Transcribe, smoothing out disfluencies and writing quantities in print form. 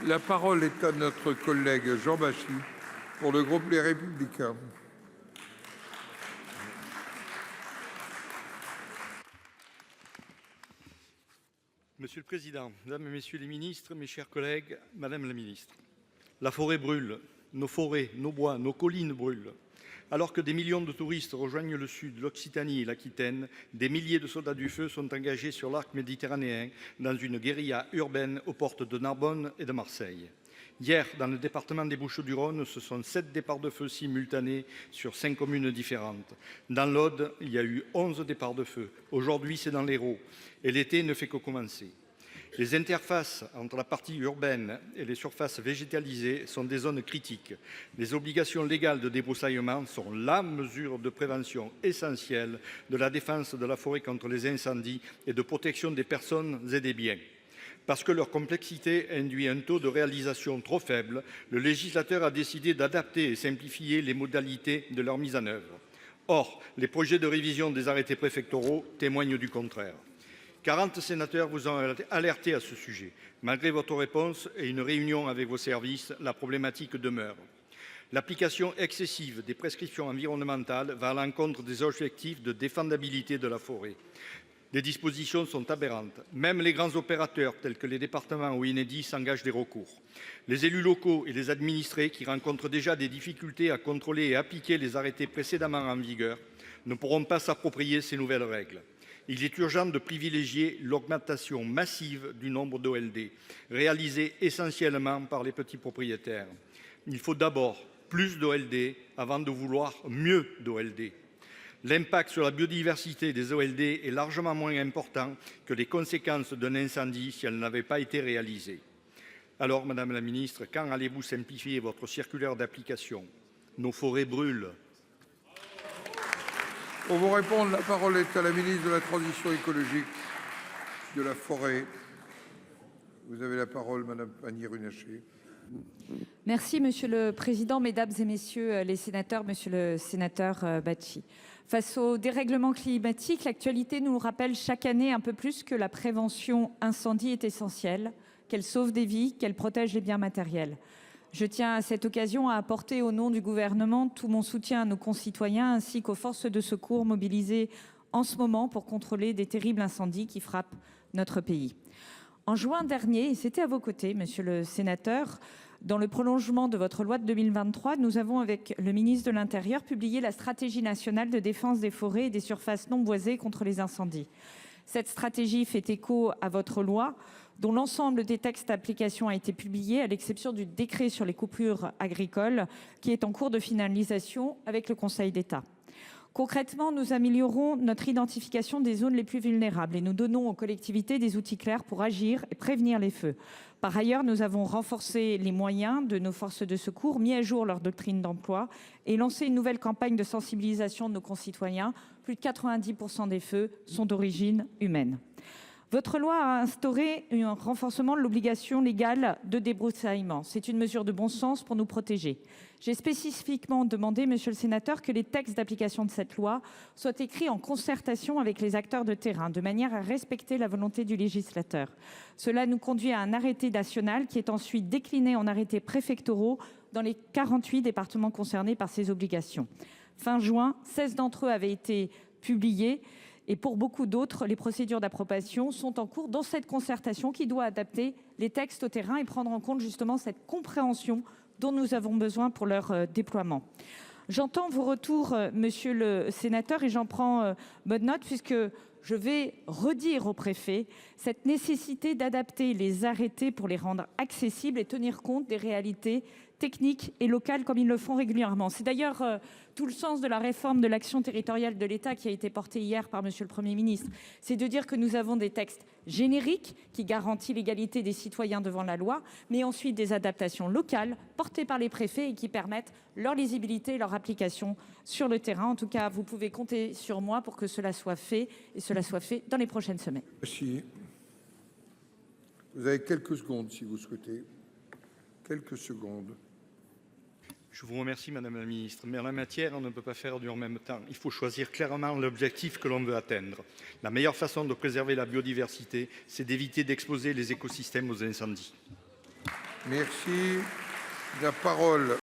La parole est à notre collègue Jean Bachy pour le groupe Les Républicains. Monsieur le Président, Mesdames et Messieurs les ministres, mes chers collègues, Madame la Ministre, la forêt brûle, nos forêts, nos bois, nos collines brûlent. Alors que des millions de touristes rejoignent le sud, l'Occitanie et l'Aquitaine, des milliers de soldats du feu sont engagés sur l'arc méditerranéen dans une guérilla urbaine aux portes de Narbonne et de Marseille. Hier, dans le département des Bouches-du-Rhône, ce sont 7 départs de feu simultanés sur 5 communes différentes. Dans l'Aude, il y a eu 11 départs de feu. Aujourd'hui, c'est dans l'Hérault. Et l'été ne fait que commencer. Les interfaces entre la partie urbaine et les surfaces végétalisées sont des zones critiques. Les obligations légales de débroussaillement sont la mesure de prévention essentielle de la défense de la forêt contre les incendies et de protection des personnes et des biens. Parce que leur complexité induit un taux de réalisation trop faible, le législateur a décidé d'adapter et simplifier les modalités de leur mise en œuvre. Or, les projets de révision des arrêtés préfectoraux témoignent du contraire. 40 sénateurs vous ont alerté à ce sujet. Malgré votre réponse et une réunion avec vos services, la problématique demeure. L'application excessive des prescriptions environnementales va à l'encontre des objectifs de défendabilité de la forêt. Les dispositions sont aberrantes. Même les grands opérateurs, tels que les départements ou Enedis, s'engagent des recours. Les élus locaux et les administrés, qui rencontrent déjà des difficultés à contrôler et appliquer les arrêtés précédemment en vigueur, ne pourront pas s'approprier ces nouvelles règles. Il est urgent de privilégier l'augmentation massive du nombre d'OLD, réalisée essentiellement par les petits propriétaires. Il faut d'abord plus d'OLD avant de vouloir mieux d'OLD. L'impact sur la biodiversité des OLD est largement moins important que les conséquences d'un incendie si elles n'avaient pas été réalisées. Alors, Madame la Ministre, quand allez-vous simplifier votre circulaire d'application? Nos forêts brûlent. Pour vous répondre, la parole est à la ministre de la Transition écologique, de la forêt. Vous avez la parole, Madame Pannier-Runacher. Merci Monsieur le Président, Mesdames et Messieurs les sénateurs, Monsieur le sénateur Bachy. Face au dérèglement climatique, l'actualité nous rappelle chaque année un peu plus que la prévention incendie est essentielle, qu'elle sauve des vies, qu'elle protège les biens matériels. Je tiens à cette occasion à apporter au nom du gouvernement tout mon soutien à nos concitoyens ainsi qu'aux forces de secours mobilisées en ce moment pour contrôler des terribles incendies qui frappent notre pays. En juin dernier, et c'était à vos côtés, Monsieur le sénateur, dans le prolongement de votre loi de 2023, nous avons, avec le ministre de l'Intérieur, publié la stratégie nationale de défense des forêts et des surfaces non boisées contre les incendies. Cette stratégie fait écho à votre loi, dont l'ensemble des textes d'application a été publié, à l'exception du décret sur les coupures agricoles, qui est en cours de finalisation avec le Conseil d'État. Concrètement, nous améliorons notre identification des zones les plus vulnérables et nous donnons aux collectivités des outils clairs pour agir et prévenir les feux. Par ailleurs, nous avons renforcé les moyens de nos forces de secours, mis à jour leur doctrine d'emploi et lancé une nouvelle campagne de sensibilisation de nos concitoyens. Plus de 90% des feux sont d'origine humaine. Votre loi a instauré un renforcement de l'obligation légale de débroussaillement. C'est une mesure de bon sens pour nous protéger. J'ai spécifiquement demandé, Monsieur le sénateur, que les textes d'application de cette loi soient écrits en concertation avec les acteurs de terrain, de manière à respecter la volonté du législateur. Cela nous conduit à un arrêté national qui est ensuite décliné en arrêtés préfectoraux dans les 48 départements concernés par ces obligations. Fin juin, 16 d'entre eux avaient été publiés. Et pour beaucoup d'autres, les procédures d'approbation sont en cours dans cette concertation qui doit adapter les textes au terrain et prendre en compte justement cette compréhension dont nous avons besoin pour leur déploiement. J'entends vos retours, Monsieur le sénateur, et j'en prends bonne note puisque je vais redire au préfet cette nécessité d'adapter les arrêtés pour les rendre accessibles et tenir compte des réalités techniques et locales comme ils le font régulièrement. C'est d'ailleurs tout le sens de la réforme de l'action territoriale de l'État qui a été portée hier par Monsieur le Premier ministre. C'est de dire que nous avons des textes génériques qui garantissent l'égalité des citoyens devant la loi, mais ensuite des adaptations locales portées par les préfets et qui permettent leur lisibilité et leur application sur le terrain. En tout cas, vous pouvez compter sur moi pour que cela soit fait et cela soit fait dans les prochaines semaines. Merci. Vous avez quelques secondes si vous souhaitez. Quelques secondes. Je vous remercie, Madame la Ministre. Mais en la matière, on ne peut pas faire du en même temps. Il faut choisir clairement l'objectif que l'on veut atteindre. La meilleure façon de préserver la biodiversité, c'est d'éviter d'exposer les écosystèmes aux incendies. Merci. La parole